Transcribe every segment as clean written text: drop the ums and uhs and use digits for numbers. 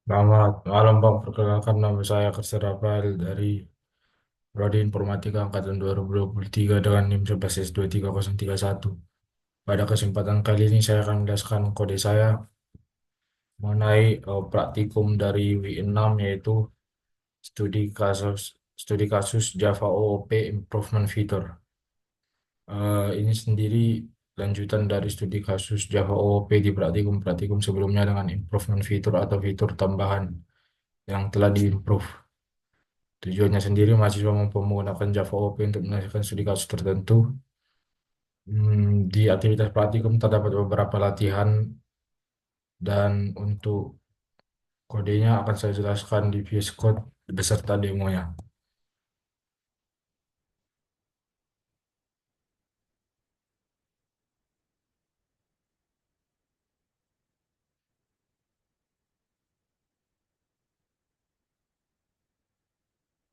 Selamat malam Bang, perkenalkan nama saya Christian Rafael dari Prodi Informatika Angkatan 2023 dengan NIM 11S23031. Pada kesempatan kali ini saya akan menjelaskan kode saya mengenai praktikum dari W6 yaitu studi kasus studi kasus Java OOP Improvement Feature. Ini sendiri lanjutan dari studi kasus Java OOP di praktikum-praktikum sebelumnya dengan improvement feature atau fitur tambahan yang telah diimprove. Tujuannya sendiri mahasiswa mampu menggunakan Java OP untuk menyelesaikan studi kasus tertentu. Di aktivitas praktikum terdapat beberapa latihan dan untuk kodenya akan saya jelaskan di VS Code beserta demonya.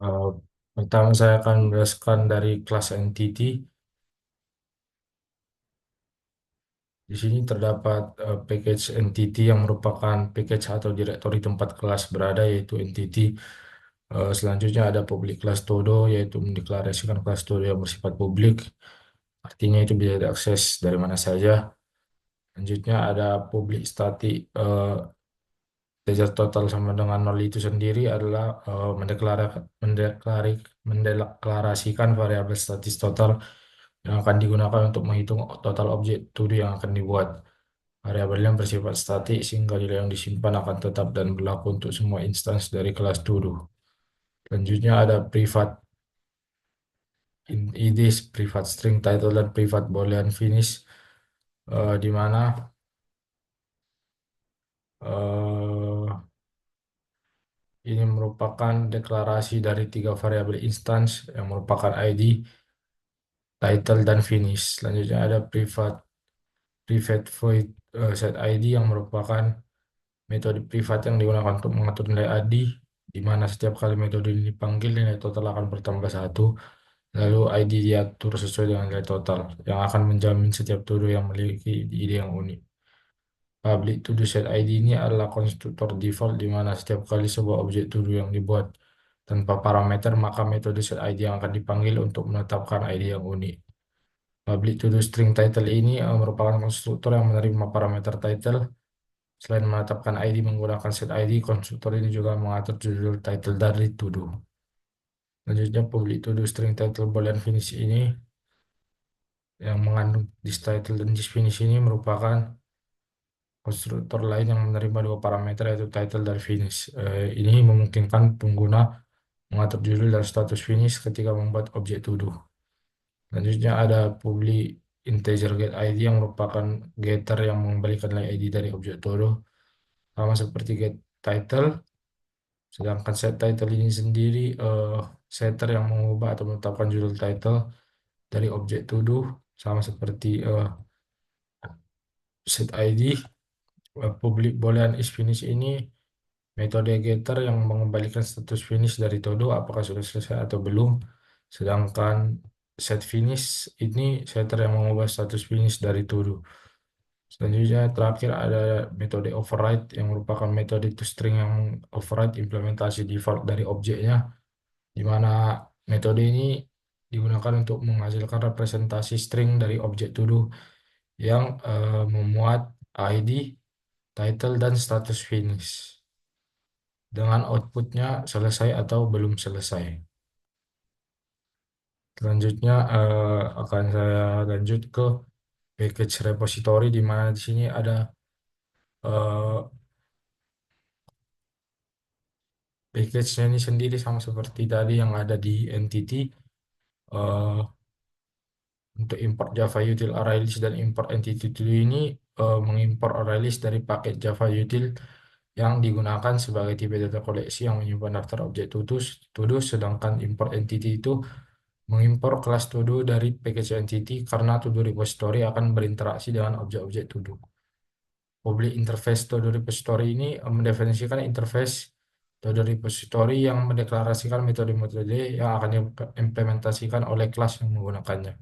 Eh, Pertama saya akan menjelaskan dari kelas entity. Di sini terdapat package entity yang merupakan package atau direktori tempat kelas berada yaitu entity. Selanjutnya ada public class todo yaitu mendeklarasikan kelas todo yang bersifat publik. Artinya itu bisa diakses dari mana saja. Selanjutnya ada public static integer total sama dengan nol itu sendiri adalah mendeklarasikan variabel statis total yang akan digunakan untuk menghitung total objek to do yang akan dibuat. Variabel yang bersifat statik sehingga nilai yang disimpan akan tetap dan berlaku untuk semua instance dari kelas to do. Selanjutnya ada private IDs, private string title dan private boolean finish di mana eh, ini merupakan deklarasi dari tiga variabel instance yang merupakan ID, title, dan finish. Selanjutnya ada private void set ID yang merupakan metode privat yang digunakan untuk mengatur nilai ID, di mana setiap kali metode ini dipanggil, nilai total akan bertambah satu. Lalu ID diatur sesuai dengan nilai total, yang akan menjamin setiap todo yang memiliki ide yang unik. Public to do set ID ini adalah konstruktor default di mana setiap kali sebuah objek to do yang dibuat tanpa parameter, maka metode set ID yang akan dipanggil untuk menetapkan ID yang unik. Public to do string title ini merupakan konstruktor yang menerima parameter title. Selain menetapkan ID menggunakan set ID, konstruktor ini juga mengatur judul title dari to do. Selanjutnya, public to do string title boolean finish ini yang mengandung this title dan this finish ini merupakan konstruktor lain yang menerima dua parameter yaitu title dan finish. Ini memungkinkan pengguna mengatur judul dan status finish ketika membuat objek to do. Selanjutnya ada public integer get ID yang merupakan getter yang mengembalikan nilai ID dari objek to do sama seperti get title. Sedangkan set title ini sendiri setter yang mengubah atau menetapkan judul title dari objek to do sama seperti set ID. Public boolean is finish ini metode getter yang mengembalikan status finish dari todo apakah sudah selesai atau belum. Sedangkan set finish ini setter yang mengubah status finish dari todo. Selanjutnya terakhir ada metode override yang merupakan metode toString yang override implementasi default dari objeknya, di mana metode ini digunakan untuk menghasilkan representasi string dari objek to do yang memuat ID, title, dan status finish dengan outputnya selesai atau belum selesai. Selanjutnya akan saya lanjut ke package repository di mana di sini ada eh, package-nya ini sendiri sama seperti tadi yang ada di entity. Eh, untuk import Java util ArrayList dan import entity to ini mengimport ArrayList dari paket Java util yang digunakan sebagai tipe data koleksi yang menyimpan daftar objek to-do, sedangkan import entity itu mengimpor kelas to-do dari package entity karena to-do repository akan berinteraksi dengan objek-objek to-do. Public interface to-do repository ini mendefinisikan interface to-do repository yang mendeklarasikan metode-metode yang akan diimplementasikan oleh kelas yang menggunakannya.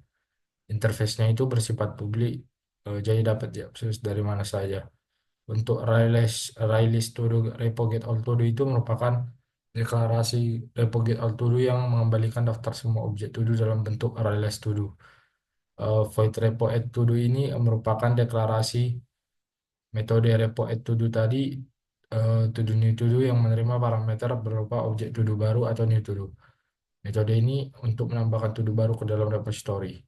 Interface-nya itu bersifat publik, jadi dapat diakses dari mana saja. Untuk release to do repo get all to do itu merupakan deklarasi repo get all to do yang mengembalikan daftar semua objek to do dalam bentuk release to do. Void repo add to do ini merupakan deklarasi metode repo add to do tadi, to do new to do yang menerima parameter berupa objek to do baru atau new to do. Metode ini untuk menambahkan to do baru ke dalam repository.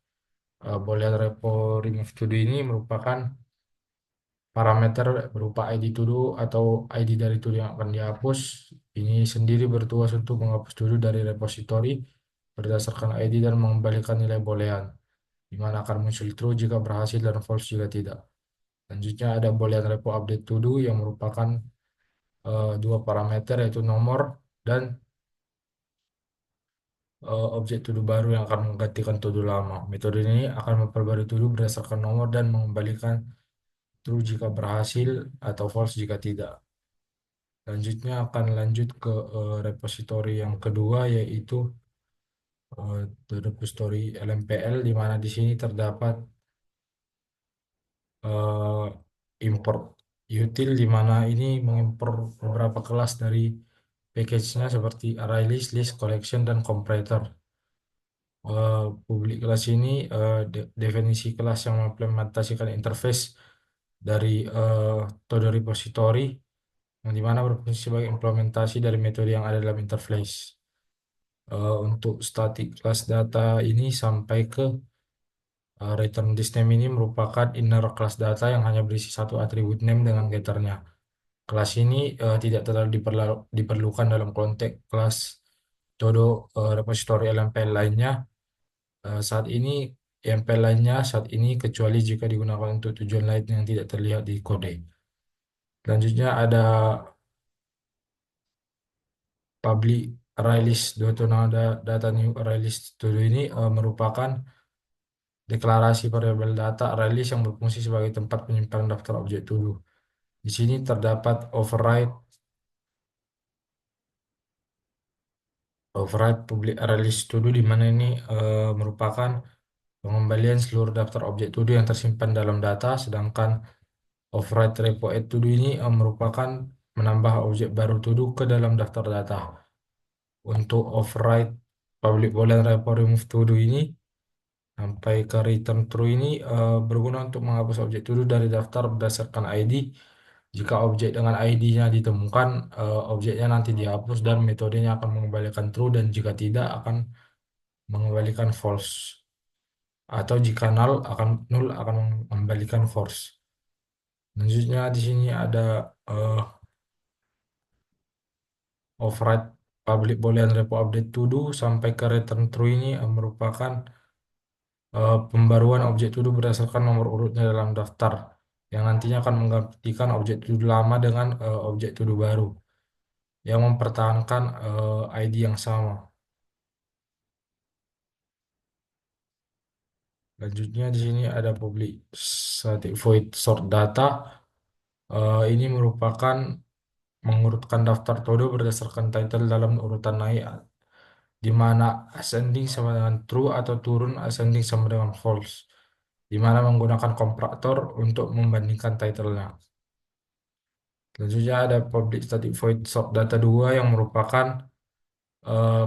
Boolean repo remove to do ini merupakan parameter berupa ID to do atau ID dari to do yang akan dihapus. Ini sendiri bertugas untuk menghapus to do dari repository berdasarkan ID dan mengembalikan nilai boolean, di mana akan muncul true jika berhasil dan false jika tidak. Selanjutnya ada boolean repo update to do yang merupakan dua parameter yaitu nomor dan objek to do baru yang akan menggantikan to do lama. Metode ini akan memperbarui to do berdasarkan nomor dan mengembalikan true jika berhasil atau false jika tidak. Selanjutnya akan lanjut ke repository yang kedua yaitu the repository LMPL, di mana di sini terdapat eh, import util, di mana ini mengimpor beberapa kelas dari package-nya seperti array list, list, collection, dan comparator. Publik kelas ini definisi kelas yang mengimplementasikan interface dari todo repository yang dimana berfungsi sebagai implementasi dari metode yang ada dalam interface. Untuk static class data ini sampai ke return this name ini merupakan inner class data yang hanya berisi satu atribut name dengan getternya. Kelas ini tidak terlalu diperlukan dalam konteks kelas todo repository LMPL lainnya. Saat ini LMPL lainnya saat ini kecuali jika digunakan untuk tujuan lain yang tidak terlihat di kode. Selanjutnya ada public array list. Data new array list todo ini merupakan deklarasi variabel data array list yang berfungsi sebagai tempat penyimpanan daftar objek to do. Di sini terdapat override public array list to do, di mana ini merupakan pengembalian seluruh daftar objek to do yang tersimpan dalam data, sedangkan override repo add to do ini merupakan menambah objek baru to do ke dalam daftar data. Untuk override public boolean repo remove to do ini sampai ke return true ini berguna untuk menghapus objek to do dari daftar berdasarkan ID. Jika objek dengan ID-nya ditemukan, objeknya nanti dihapus dan metodenya akan mengembalikan true, dan jika tidak akan mengembalikan false. Atau jika null akan mengembalikan false. Selanjutnya di sini ada eh, override public boolean repo update to do sampai ke return true ini merupakan pembaruan objek to do berdasarkan nomor urutnya dalam daftar yang nantinya akan menggantikan objek to do lama dengan objek to do baru yang mempertahankan ID yang sama. Selanjutnya di sini ada public static void sort data. Ini merupakan mengurutkan daftar todo berdasarkan title dalam urutan naik, di mana ascending sama dengan true atau turun ascending sama dengan false, di mana menggunakan komparator untuk membandingkan title-nya. Selanjutnya ada public static void sort data 2 yang merupakan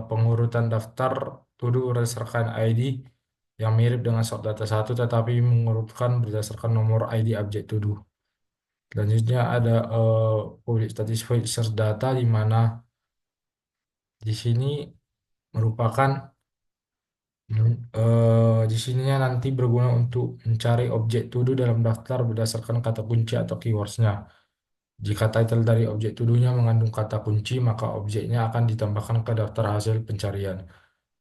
pengurutan daftar todo berdasarkan ID yang mirip dengan sort data 1 tetapi mengurutkan berdasarkan nomor ID objek todo. Selanjutnya ada public static void search data, di mana di sini merupakan di sininya nanti berguna untuk mencari objek to do dalam daftar berdasarkan kata kunci atau keywordsnya. Jika title dari objek to do-nya mengandung kata kunci, maka objeknya akan ditambahkan ke daftar hasil pencarian.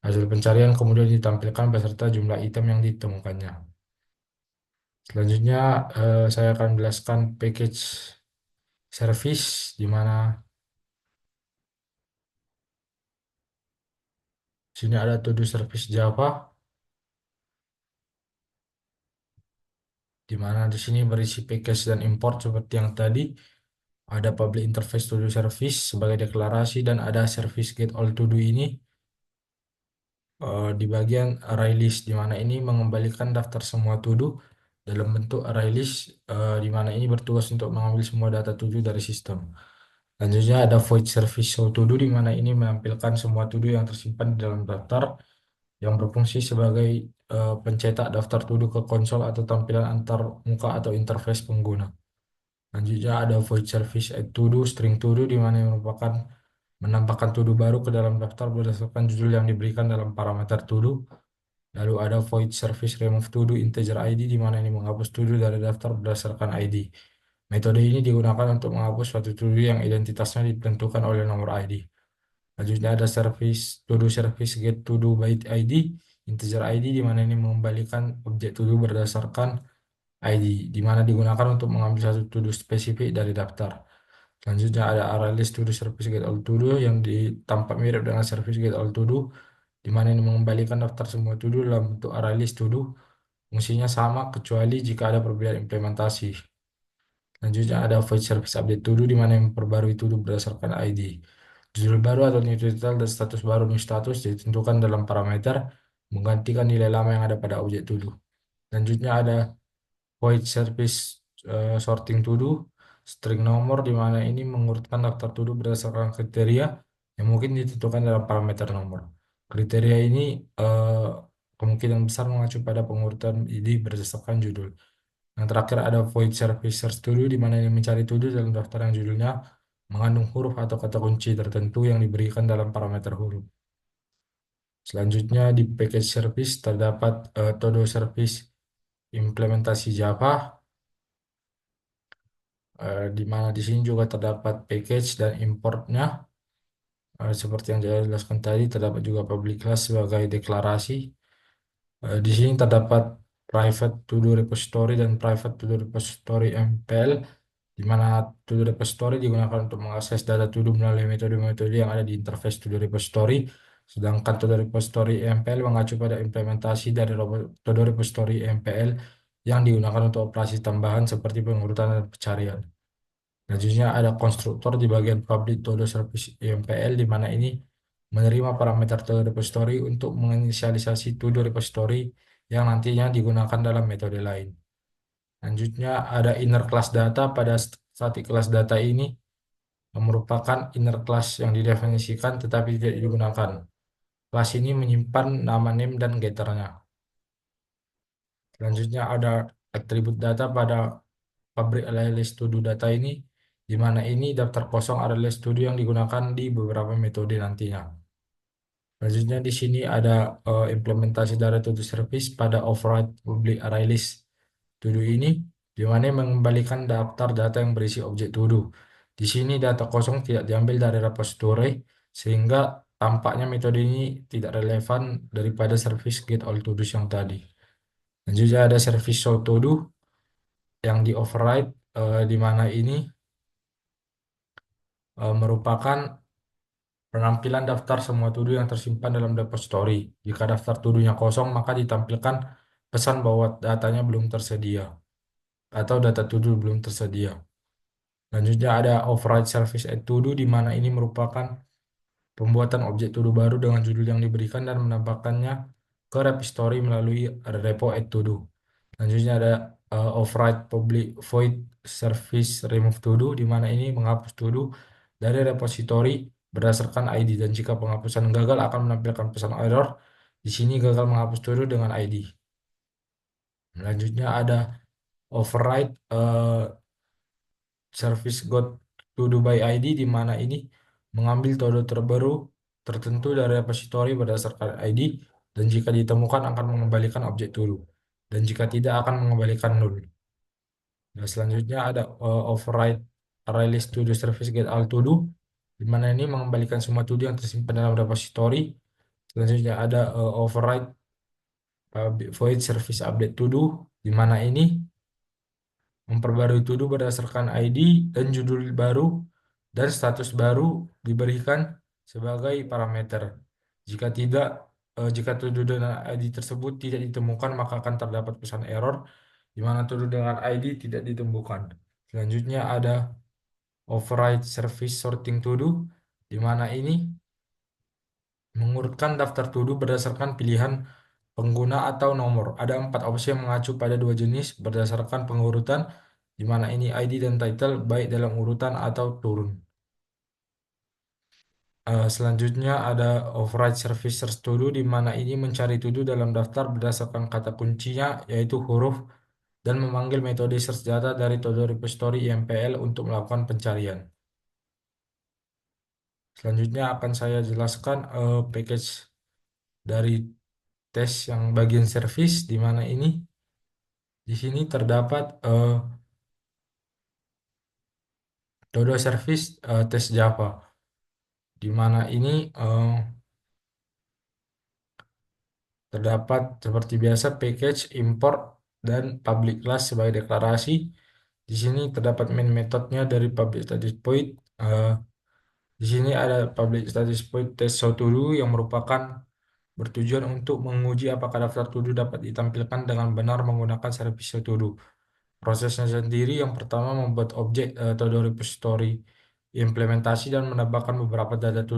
Hasil pencarian kemudian ditampilkan beserta jumlah item yang ditemukannya. Selanjutnya saya akan jelaskan package service, di mana sini ada to do service Java, di mana di sini berisi package dan import seperti yang tadi. Ada public interface to do service sebagai deklarasi dan ada service get all to do ini di bagian array list, di mana ini mengembalikan daftar semua to do dalam bentuk array list, di mana ini bertugas untuk mengambil semua data to do dari sistem. Selanjutnya ada void service show to do, di mana ini menampilkan semua to do yang tersimpan di dalam daftar yang berfungsi sebagai pencetak daftar to do ke konsol atau tampilan antar muka atau interface pengguna. Selanjutnya ada void service add to do string to do, di mana yang merupakan menambahkan to do baru ke dalam daftar berdasarkan judul yang diberikan dalam parameter to do. Lalu ada void service remove to do integer ID, di mana ini menghapus to do dari daftar berdasarkan ID. Metode ini digunakan untuk menghapus suatu to do yang identitasnya ditentukan oleh nomor ID. Selanjutnya ada service to do service get to do by ID integer ID, di mana ini mengembalikan objek to do berdasarkan ID, di mana digunakan untuk mengambil satu to do spesifik dari daftar. Selanjutnya ada array list to do service get all to do yang tampak mirip dengan service get all to do, di mana ini mengembalikan daftar semua to do dalam bentuk array list to do. Fungsinya sama kecuali jika ada perbedaan implementasi. Selanjutnya ada void service update to do, di mana yang memperbarui to do berdasarkan ID. Judul baru atau new title dan status baru new status ditentukan dalam parameter menggantikan nilai lama yang ada pada objek to do. Selanjutnya ada void service sorting to do string nomor, di mana ini mengurutkan daftar to do berdasarkan kriteria yang mungkin ditentukan dalam parameter nomor. Kriteria ini eh, kemungkinan besar mengacu pada pengurutan ID berdasarkan judul. Yang terakhir ada void service search to do, di mana ini mencari to do dalam daftar yang judulnya mengandung huruf atau kata kunci tertentu yang diberikan dalam parameter huruf. Selanjutnya di package service terdapat todo service implementasi Java, di mana di sini juga terdapat package dan importnya. Seperti yang saya jelaskan tadi, terdapat juga public class sebagai deklarasi. Di sini terdapat private to do repository dan private to do repository MPL, di mana to do repository digunakan untuk mengakses data to do melalui metode-metode yang ada di interface to do repository. Sedangkan to do repository MPL mengacu pada implementasi dari to do repository MPL yang digunakan untuk operasi tambahan seperti pengurutan dan pencarian. Selanjutnya ada konstruktor di bagian public todo service MPL, di mana ini menerima parameter todo repository untuk menginisialisasi todo repository yang nantinya digunakan dalam metode lain. Selanjutnya ada inner class data. Pada static class data ini merupakan inner class yang didefinisikan tetapi tidak digunakan. Kelas ini menyimpan nama name dan getternya. Selanjutnya ada atribut data. Pada pabrik array list to do data ini, di mana ini daftar kosong array list to do yang digunakan di beberapa metode nantinya. Selanjutnya di sini ada implementasi dari to do service pada override public array list to do ini, di mana mengembalikan daftar data yang berisi objek to do. Di sini data kosong tidak diambil dari repository, sehingga tampaknya metode ini tidak relevan daripada service get all to do yang tadi. Selanjutnya ada service show to do yang di override, di mana ini merupakan penampilan daftar semua to-do yang tersimpan dalam repository. Jika daftar to-do-nya kosong, maka ditampilkan pesan bahwa datanya belum tersedia atau data to-do belum tersedia. Selanjutnya ada override service add to-do, di mana ini merupakan pembuatan objek to-do baru dengan judul yang diberikan dan menambahkannya ke repository melalui repo add to-do. Selanjutnya ada override public void service remove to do, di mana ini menghapus to do dari repository berdasarkan ID, dan jika penghapusan gagal akan menampilkan pesan error. Di sini gagal menghapus to do dengan ID. Selanjutnya ada override service got to do by ID, di mana ini mengambil todo terbaru tertentu dari repository berdasarkan ID, dan jika ditemukan akan mengembalikan objek to do, dan jika tidak akan mengembalikan null. Nah, selanjutnya ada override array list to do service get all to do, di mana ini mengembalikan semua to do yang tersimpan dalam repository. Selanjutnya ada override void service update to do, di mana ini memperbarui to do berdasarkan ID dan judul baru dan status baru diberikan sebagai parameter. Jika tidak, jika to do dan ID tersebut tidak ditemukan, maka akan terdapat pesan error di mana to do dengan ID tidak ditemukan. Selanjutnya ada override service sorting to do, di mana ini mengurutkan daftar to do berdasarkan pilihan pengguna atau nomor. Ada empat opsi yang mengacu pada dua jenis berdasarkan pengurutan, di mana ini ID dan title baik dalam urutan atau turun. Selanjutnya ada override service search to do, di mana ini mencari to do dalam daftar berdasarkan kata kuncinya, yaitu huruf, dan memanggil metode search data dari todo repository IMPL untuk melakukan pencarian. Selanjutnya akan saya jelaskan package dari tes yang bagian service, di mana ini di sini terdapat todo service tes Java, di mana ini terdapat seperti biasa package, import, dan public class sebagai deklarasi. Di sini terdapat main metodenya dari public static void. Eh, di sini ada public static void test show to do yang merupakan bertujuan untuk menguji apakah daftar to do dapat ditampilkan dengan benar menggunakan service show to do. Prosesnya sendiri yang pertama membuat objek todo repository implementasi dan menambahkan beberapa data to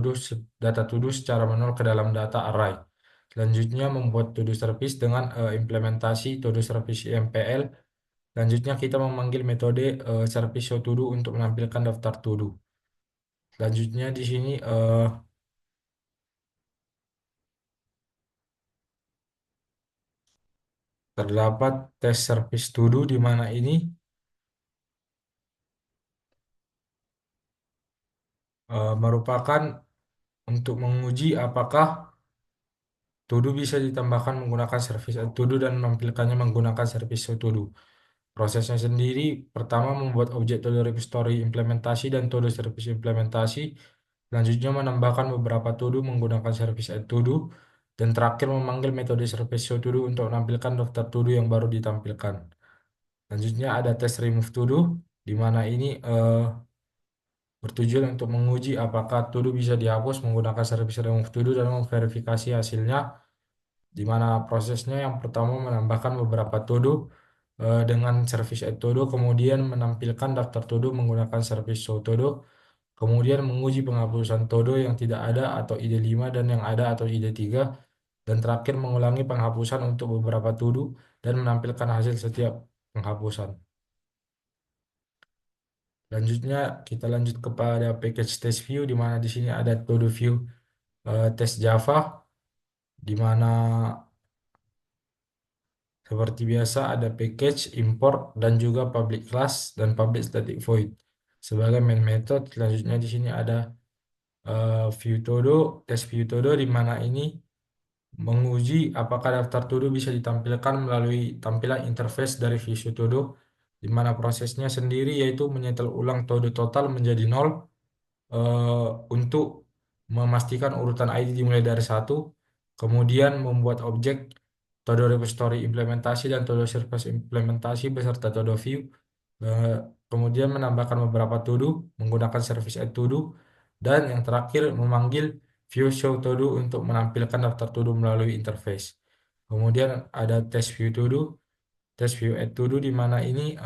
do secara manual ke dalam data array. Selanjutnya membuat to do service dengan implementasi to do service MPL. Selanjutnya kita memanggil metode service show to do untuk menampilkan daftar to do. Selanjutnya di sini terdapat tes service to do, di mana ini merupakan untuk menguji apakah to-do bisa ditambahkan menggunakan service to-do dan menampilkannya menggunakan service to-do. Prosesnya sendiri, pertama membuat objek to-do repository implementasi dan to-do service implementasi. Selanjutnya menambahkan beberapa to-do menggunakan service to-do. Dan terakhir memanggil metode service to-do untuk menampilkan daftar to-do yang baru ditampilkan. Selanjutnya ada tes remove to-do, di mana ini bertujuan untuk menguji apakah to-do bisa dihapus menggunakan service remove to-do dan memverifikasi hasilnya, di mana prosesnya yang pertama menambahkan beberapa to-do dengan service add to-do, kemudian menampilkan daftar to-do menggunakan service show to-do, kemudian menguji penghapusan to-do yang tidak ada atau ide 5 dan yang ada atau ide 3, dan terakhir mengulangi penghapusan untuk beberapa to-do dan menampilkan hasil setiap penghapusan. Selanjutnya kita lanjut kepada package test view, di mana di sini ada to-do view test Java, di mana seperti biasa ada package, import, dan juga public class dan public static void sebagai main method. Selanjutnya di sini ada view todo, tes view todo, di mana ini menguji apakah daftar todo bisa ditampilkan melalui tampilan interface dari Visual Todo, di mana prosesnya sendiri yaitu menyetel ulang todo total menjadi nol untuk memastikan urutan ID dimulai dari satu, kemudian membuat objek todo repository implementasi dan todo service implementasi beserta todo view, eh, kemudian menambahkan beberapa to-do menggunakan service add to-do, dan yang terakhir memanggil view show to-do untuk menampilkan daftar to-do melalui interface. Kemudian ada test view to-do, test view add to-do, di mana ini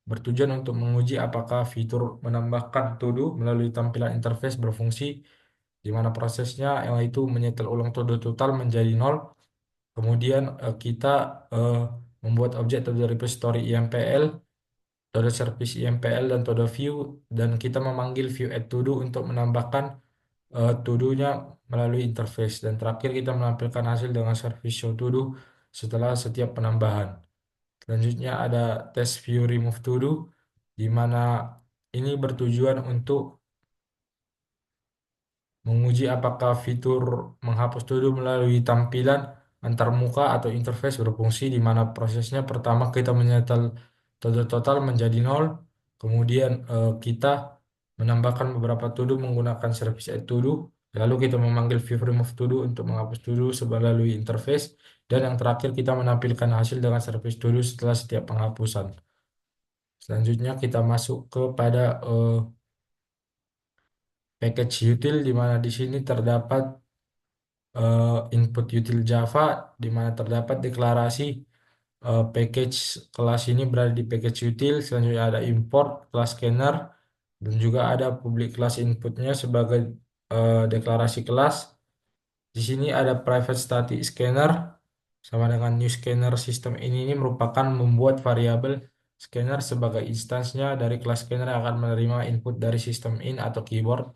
bertujuan untuk menguji apakah fitur menambahkan to-do melalui tampilan interface berfungsi, di mana prosesnya yaitu menyetel ulang to-do total menjadi nol. Kemudian kita eh, membuat objek todo repository IMPL, todo service IMPL, dan todo view, dan kita memanggil view add to-do untuk menambahkan to-do-nya melalui interface, dan terakhir kita menampilkan hasil dengan service show to-do setelah setiap penambahan. Selanjutnya ada test view remove to do, di mana ini bertujuan untuk menguji apakah fitur menghapus to do melalui tampilan antarmuka atau interface berfungsi, di mana prosesnya pertama kita menyetel todo total menjadi nol, kemudian kita menambahkan beberapa to do menggunakan service add to do, lalu kita memanggil view remove to do untuk menghapus to do melalui interface, dan yang terakhir kita menampilkan hasil dengan service to do setelah setiap penghapusan. Selanjutnya kita masuk kepada package util, di mana di sini terdapat input util Java, di mana terdapat deklarasi package kelas ini berada di package util. Selanjutnya ada import kelas scanner, dan juga ada public class inputnya sebagai deklarasi kelas. Di sini ada private static scanner, Sama dengan new scanner, sistem ini merupakan membuat variabel scanner sebagai instansnya dari kelas scanner yang akan menerima input dari sistem in atau keyboard.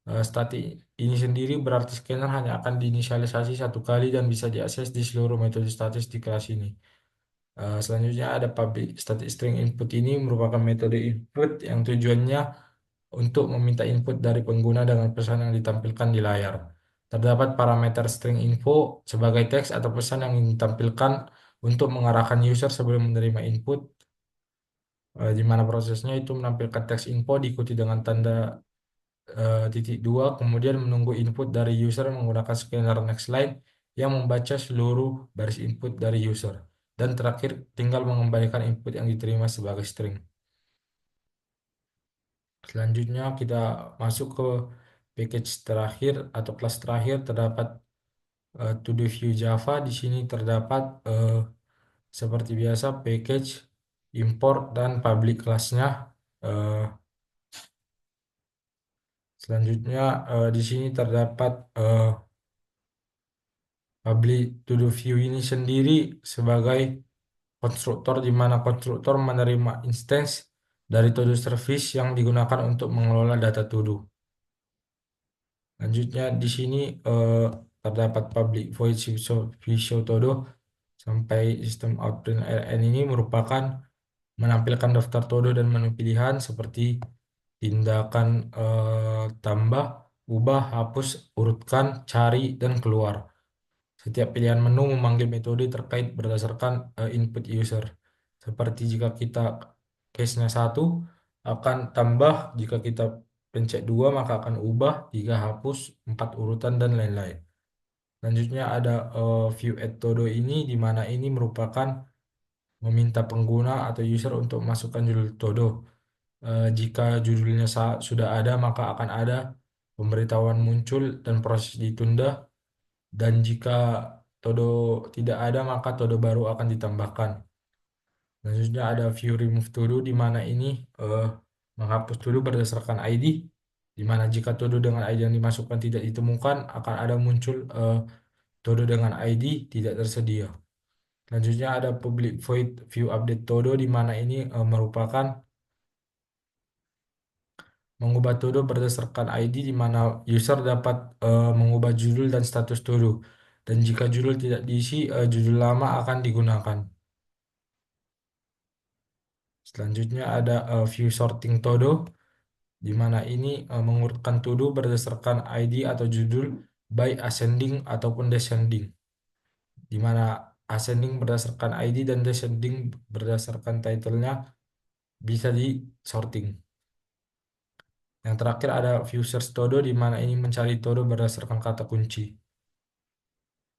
Static ini sendiri berarti scanner hanya akan diinisialisasi satu kali dan bisa diakses di seluruh metode statis di kelas ini. Selanjutnya ada public static string input, ini merupakan metode input yang tujuannya untuk meminta input dari pengguna dengan pesan yang ditampilkan di layar. Terdapat parameter string info sebagai teks atau pesan yang ditampilkan untuk mengarahkan user sebelum menerima input, di mana prosesnya itu menampilkan teks info diikuti dengan tanda titik dua, kemudian menunggu input dari user menggunakan scanner next line yang membaca seluruh baris input dari user. Dan terakhir tinggal mengembalikan input yang diterima sebagai string. Selanjutnya kita masuk ke package terakhir atau kelas terakhir, terdapat to the view Java. Di sini terdapat seperti biasa package, import, dan public kelasnya. Eh, Selanjutnya di sini terdapat public to the view ini sendiri sebagai konstruktor, di mana konstruktor menerima instance dari to do service yang digunakan untuk mengelola data to do. Selanjutnya di sini eh, terdapat public void visual todo sampai sistem out print ln ini merupakan menampilkan daftar todo dan menu pilihan seperti tindakan tambah, ubah, hapus, urutkan, cari, dan keluar. Setiap pilihan menu memanggil metode terkait berdasarkan input user. Seperti jika kita case-nya satu akan tambah, jika kita pencet dua maka akan ubah, tiga hapus, empat urutan, dan lain-lain. Selanjutnya ada view add todo ini, di mana ini merupakan meminta pengguna atau user untuk masukkan judul todo. Jika judulnya sudah ada maka akan ada pemberitahuan muncul dan proses ditunda, dan jika todo tidak ada maka todo baru akan ditambahkan. Selanjutnya ada view remove todo, di mana ini eh, menghapus todo berdasarkan ID, di mana jika todo dengan ID yang dimasukkan tidak ditemukan akan ada muncul todo dengan ID tidak tersedia. Selanjutnya ada public void view update todo, di mana ini merupakan mengubah todo berdasarkan ID, di mana user dapat mengubah judul dan status todo. Dan jika judul tidak diisi, judul lama akan digunakan. Selanjutnya ada view sorting todo, di mana ini mengurutkan todo berdasarkan ID atau judul by ascending ataupun descending, di mana ascending berdasarkan ID dan descending berdasarkan title-nya bisa di sorting. Yang terakhir ada view search todo, di mana ini mencari todo berdasarkan kata kunci.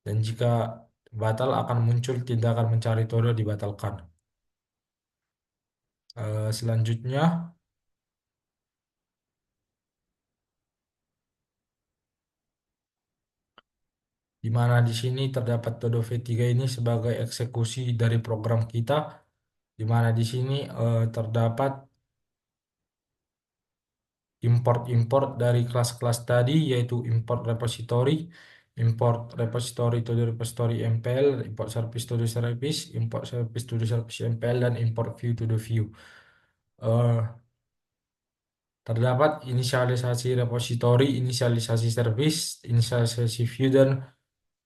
Dan jika batal akan muncul tindakan mencari todo dibatalkan. Selanjutnya, di mana di sini terdapat todo V3 ini sebagai eksekusi dari program kita, di mana di sini terdapat import-import dari kelas-kelas tadi, yaitu import repository to the repository MPL, import service to the service, import service to the service MPL, dan import view to the view. Eh, Terdapat inisialisasi repository, inisialisasi service, inisialisasi view, dan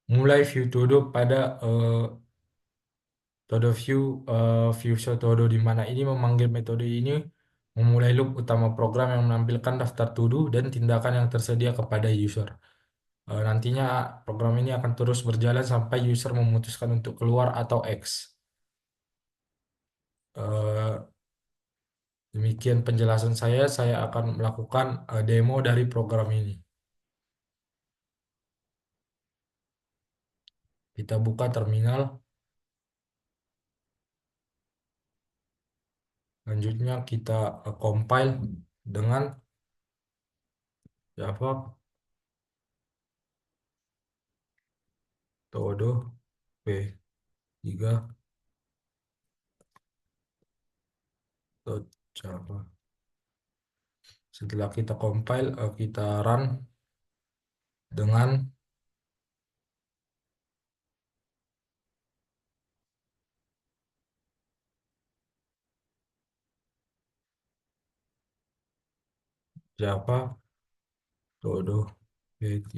mulai view to do pada todo view, view show todo, di mana ini memanggil metode ini memulai loop utama program yang menampilkan daftar to do dan tindakan yang tersedia kepada user. Nantinya program ini akan terus berjalan sampai user memutuskan untuk keluar atau X. Eh, Demikian penjelasan saya. Saya akan melakukan demo dari program ini. Kita buka terminal. Selanjutnya kita compile dengan Java todo p3 Java. Setelah kita compile, kita run dengan Java, Todo, B3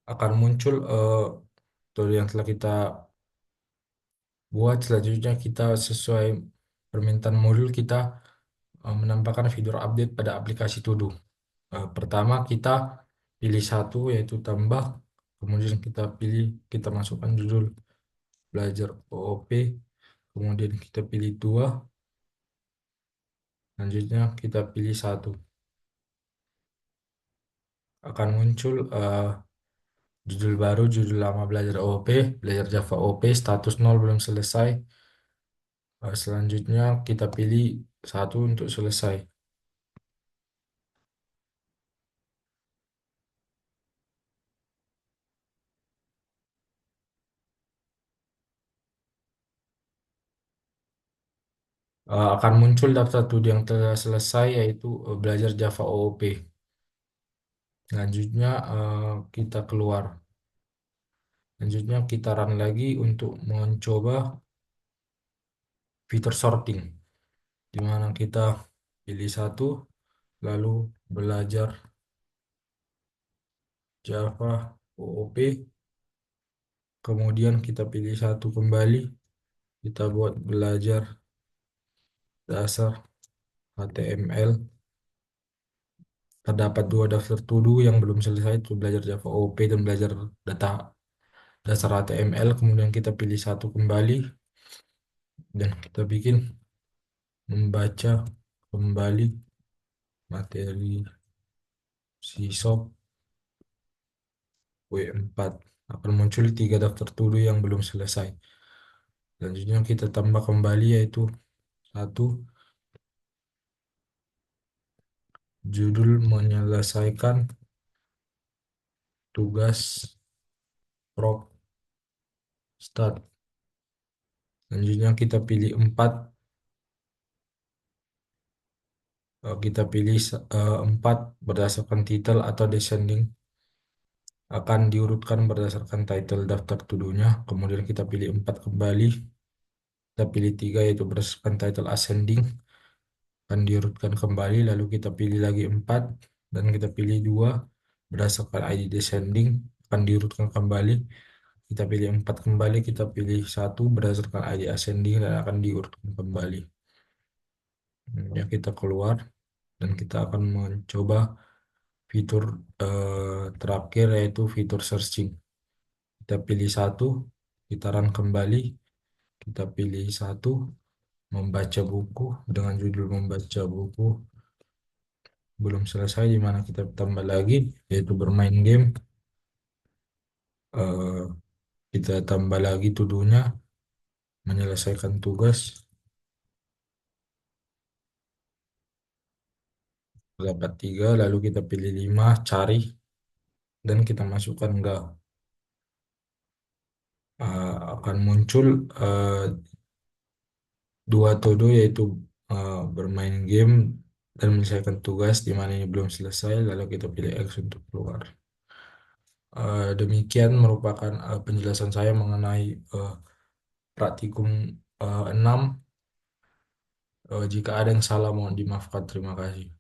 akan muncul todo yang telah kita buat. Selanjutnya kita sesuai permintaan modul kita menambahkan fitur update pada aplikasi Todo. Pertama kita pilih satu yaitu tambah, kemudian kita masukkan judul belajar OOP, kemudian kita pilih dua, selanjutnya kita pilih satu. Akan muncul judul baru, judul lama belajar OOP, belajar Java OOP, status nol belum selesai. Selanjutnya kita pilih satu untuk selesai. Akan muncul daftar studi yang telah selesai yaitu belajar Java OOP. Selanjutnya kita keluar. Selanjutnya kita run lagi untuk mencoba fitur sorting, di mana kita pilih satu, lalu belajar Java OOP, kemudian kita pilih satu kembali, kita buat belajar dasar HTML. Terdapat dua daftar to-do yang belum selesai, itu belajar Java OOP dan belajar data dasar HTML. Kemudian kita pilih satu kembali dan kita bikin membaca kembali materi sisop W4. Akan muncul tiga daftar to-do yang belum selesai. Selanjutnya kita tambah kembali yaitu satu, judul menyelesaikan tugas prop start. Selanjutnya kita pilih 4, kita pilih 4 berdasarkan title atau descending, akan diurutkan berdasarkan title daftar to-do-nya. Kemudian kita pilih 4 kembali, kita pilih 3 yaitu berdasarkan title ascending, akan diurutkan kembali. Lalu kita pilih lagi 4 dan kita pilih 2 berdasarkan ID descending, akan diurutkan kembali. Kita pilih 4 kembali, kita pilih satu berdasarkan ID ascending dan akan diurutkan kembali. Ya, kita keluar dan kita akan mencoba fitur terakhir yaitu fitur searching. Kita pilih satu, kita run kembali, kita pilih satu, membaca buku dengan judul membaca buku belum selesai, di mana kita tambah lagi yaitu bermain game. Eh, kita tambah lagi to-do-nya menyelesaikan tugas, dapat 3, lalu kita pilih 5 cari dan kita masukkan enggak. Akan muncul eh, dua todo yaitu bermain game dan menyelesaikan tugas, di mana ini belum selesai, lalu kita pilih X untuk keluar. Demikian merupakan penjelasan saya mengenai praktikum 6. Jika ada yang salah mohon dimaafkan. Terima kasih.